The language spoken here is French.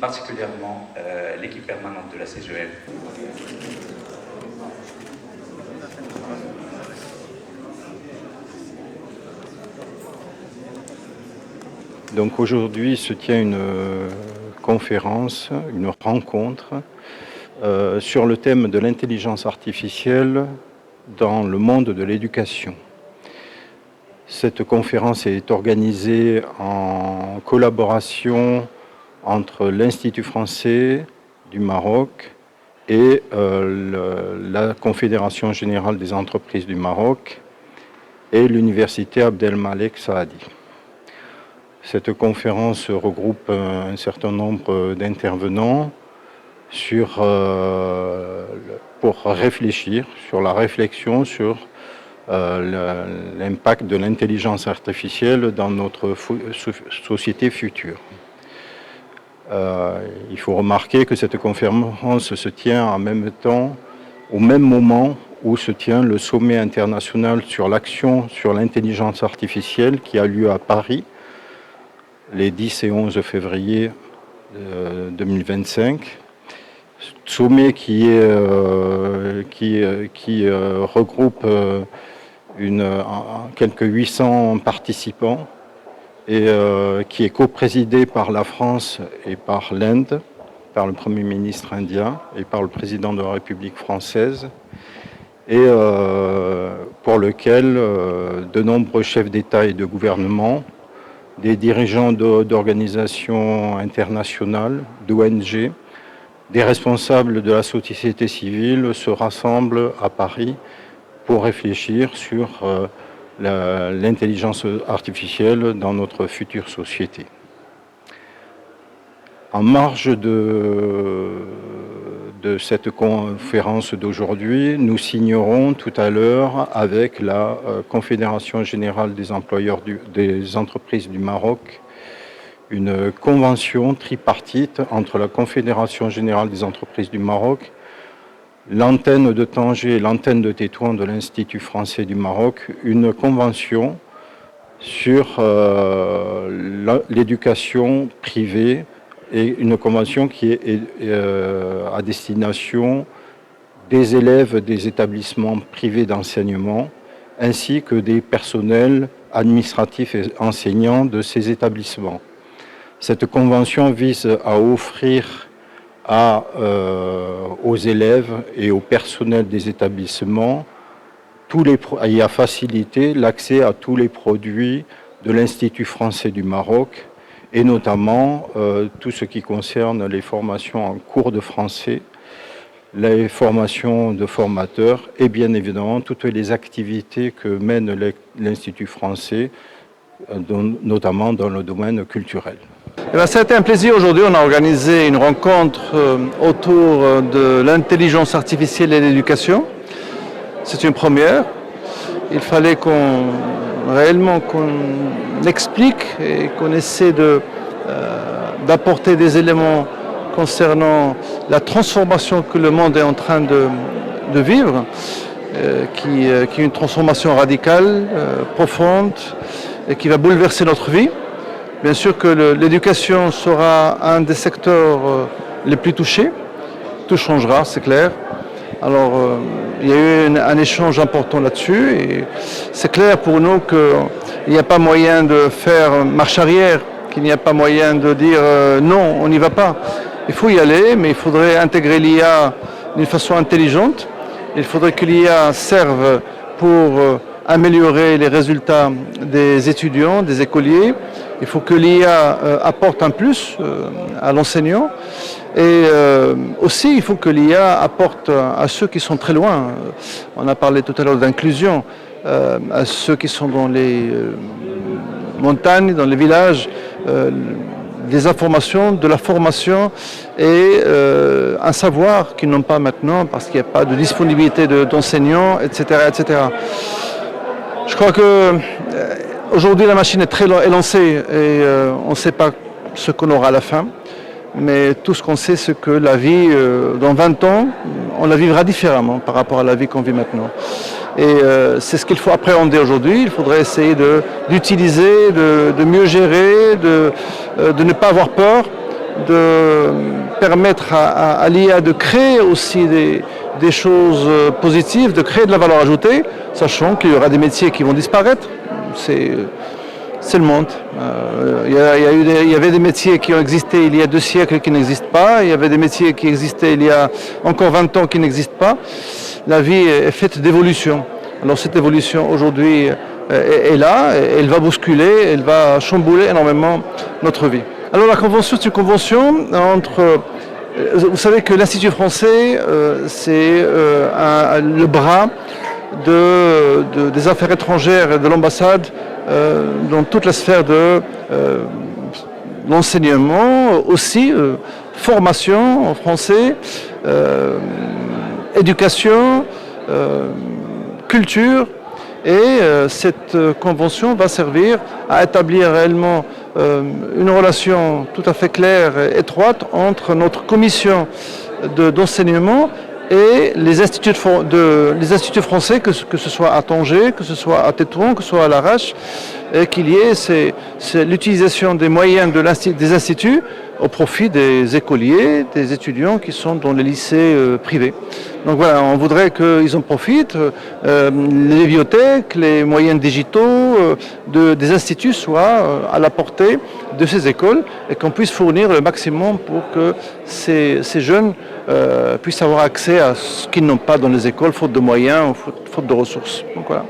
particulièrement l'équipe permanente de la CGEM. Donc aujourd'hui se tient une conférence, une rencontre sur le thème de l'intelligence artificielle dans le monde de l'éducation. Cette conférence est organisée en collaboration entre l'Institut français du Maroc et la Confédération générale des entreprises du Maroc et l'Université Abdelmalek Saadi. Cette conférence regroupe un certain nombre d'intervenants pour réfléchir sur la réflexion sur l'impact de l'intelligence artificielle dans notre société future. Il faut remarquer que cette conférence se tient en même temps, au même moment où se tient le sommet international sur l'action sur l'intelligence artificielle qui a lieu à Paris les 10 et 11 février 2025. Sommet qui regroupe quelques 800 participants et qui est coprésidé par la France et par l'Inde, par le Premier ministre indien et par le président de la République française, et pour lequel de nombreux chefs d'État et de gouvernement, des dirigeants d'organisations internationales, d'ONG, des responsables de la société civile se rassemblent à Paris pour réfléchir sur l'intelligence artificielle dans notre future société. En marge de cette conférence d'aujourd'hui, nous signerons tout à l'heure avec la Confédération générale des employeurs des entreprises du Maroc une convention tripartite entre la Confédération générale des entreprises du Maroc, l'antenne de Tanger et l'antenne de Tétouan de l'Institut français du Maroc, une convention sur l'éducation privée et une convention qui est à destination des élèves des établissements privés d'enseignement ainsi que des personnels administratifs et enseignants de ces établissements. Cette convention vise à offrir aux élèves et au personnel des établissements et à faciliter l'accès à tous les produits de l'Institut français du Maroc et notamment tout ce qui concerne les formations en cours de français, les formations de formateurs et bien évidemment toutes les activités que mène l'Institut français, notamment dans le domaine culturel. Ça a été un plaisir aujourd'hui, on a organisé une rencontre autour de l'intelligence artificielle et l'éducation. C'est une première. Il fallait qu'on explique et qu'on essaie d'apporter des éléments concernant la transformation que le monde est en train de vivre, qui est une transformation radicale, profonde et qui va bouleverser notre vie. Bien sûr que l'éducation sera un des secteurs les plus touchés. Tout changera, c'est clair. Alors, il y a eu un échange important là-dessus et c'est clair pour nous qu'il n'y a pas moyen de faire marche arrière, qu'il n'y a pas moyen de dire non, on n'y va pas. Il faut y aller, mais il faudrait intégrer l'IA d'une façon intelligente. Il faudrait que l'IA serve pour améliorer les résultats des étudiants, des écoliers. Il faut que l'IA apporte un plus à l'enseignant et aussi il faut que l'IA apporte à ceux qui sont très loin. On a parlé tout à l'heure d'inclusion, à ceux qui sont dans les montagnes, dans les villages, des informations, de la formation et un savoir qu'ils n'ont pas maintenant parce qu'il n'y a pas de disponibilité d'enseignants, etc., etc. Je crois que aujourd'hui la machine est lancée et on ne sait pas ce qu'on aura à la fin. Mais tout ce qu'on sait, c'est que la vie, dans 20 ans, on la vivra différemment par rapport à la vie qu'on vit maintenant. Et c'est ce qu'il faut appréhender aujourd'hui. Il faudrait essayer d'utiliser, de mieux gérer, de ne pas avoir peur de permettre à l'IA de créer aussi des choses positives, de créer de la valeur ajoutée, sachant qu'il y aura des métiers qui vont disparaître. C'est le monde. Il y avait des métiers qui ont existé il y a 2 siècles qui n'existent pas. Il y avait des métiers qui existaient il y a encore 20 ans qui n'existent pas. La vie est faite d'évolution. Alors cette évolution aujourd'hui est là, elle va bousculer, elle va chambouler énormément notre vie. Alors la convention, c'est une convention entre... Vous savez que l'Institut français, c'est le bras des affaires étrangères et de l'ambassade dans toute la sphère de l'enseignement, aussi formation en français, éducation, culture. Et cette convention va servir à établir réellement une relation tout à fait claire et étroite entre notre commission d'enseignement et les instituts français, que ce soit à Tanger, que ce soit à Tétouan, que ce soit à Larache, et qu'il y ait l'utilisation des moyens des instituts au profit des écoliers, des étudiants qui sont dans les lycées privés. Donc voilà, on voudrait qu'ils en profitent, les bibliothèques, les moyens digitaux des instituts soient à la portée de ces écoles et qu'on puisse fournir le maximum pour que ces jeunes puissent avoir accès à ce qu'ils n'ont pas dans les écoles, faute de moyens ou faute de ressources. Donc voilà.